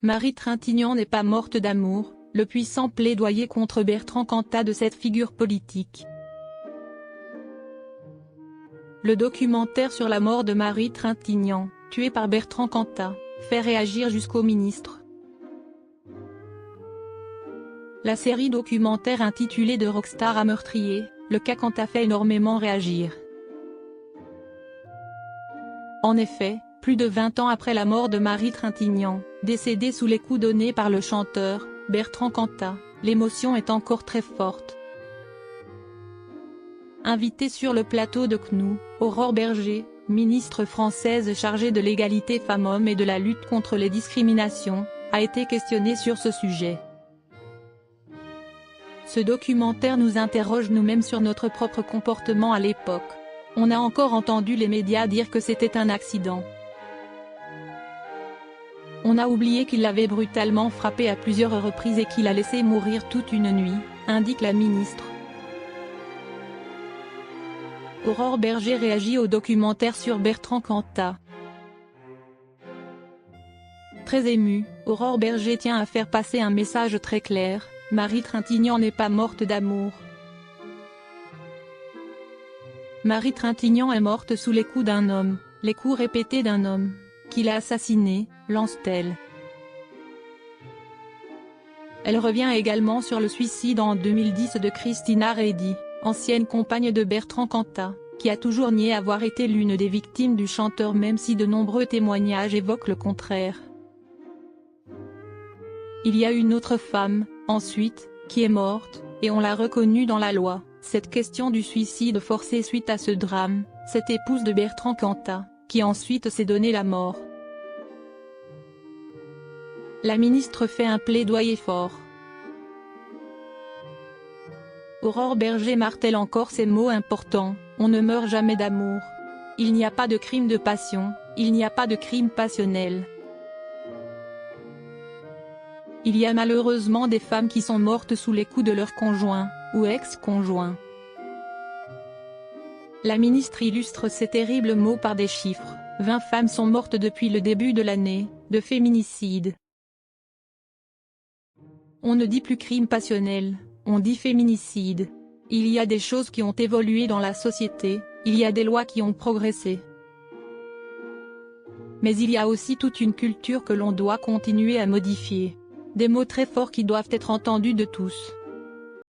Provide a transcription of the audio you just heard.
Marie Trintignant n'est pas morte d'amour, le puissant plaidoyer contre Bertrand Cantat de cette figure politique. Le documentaire sur la mort de Marie Trintignant, tuée par Bertrand Cantat, fait réagir jusqu'au ministre. La série documentaire intitulée De rockstar à meurtrier, le cas Cantat fait énormément réagir. En effet, plus de 20 ans après la mort de Marie Trintignant, décédée sous les coups donnés par le chanteur, Bertrand Cantat, l'émotion est encore très forte. Invitée sur le plateau de CNOU, Aurore Bergé, ministre française chargée de l'égalité femmes-hommes et de la lutte contre les discriminations, a été questionnée sur ce sujet. Ce documentaire nous interroge nous-mêmes sur notre propre comportement à l'époque. On a encore entendu les médias dire que c'était un accident. On a oublié qu'il l'avait brutalement frappé à plusieurs reprises et qu'il a laissé mourir toute une nuit, indique la ministre. Aurore Bergé réagit au documentaire sur Bertrand Cantat. Très émue, Aurore Bergé tient à faire passer un message très clair: Marie Trintignant n'est pas morte d'amour. Marie Trintignant est morte sous les coups d'un homme, les coups répétés d'un homme, qui l'a assassinée, lance-t-elle. Elle revient également sur le suicide en 2010 de Christina Redi, ancienne compagne de Bertrand Cantat, qui a toujours nié avoir été l'une des victimes du chanteur même si de nombreux témoignages évoquent le contraire. Il y a une autre femme, ensuite, qui est morte, et on l'a reconnue dans la loi. Cette question du suicide forcé suite à ce drame, cette épouse de Bertrand Cantat, qui ensuite s'est donné la mort. La ministre fait un plaidoyer fort. Aurore Bergé martèle encore ces mots importants: on ne meurt jamais d'amour. Il n'y a pas de crime de passion, il n'y a pas de crime passionnel. Il y a malheureusement des femmes qui sont mortes sous les coups de leur conjoint, ou ex-conjoint. La ministre illustre ces terribles mots par des chiffres: 20 femmes sont mortes depuis le début de l'année, de féminicide. On ne dit plus crime passionnel, on dit féminicide. Il y a des choses qui ont évolué dans la société, il y a des lois qui ont progressé. Mais il y a aussi toute une culture que l'on doit continuer à modifier. Des mots très forts qui doivent être entendus de tous.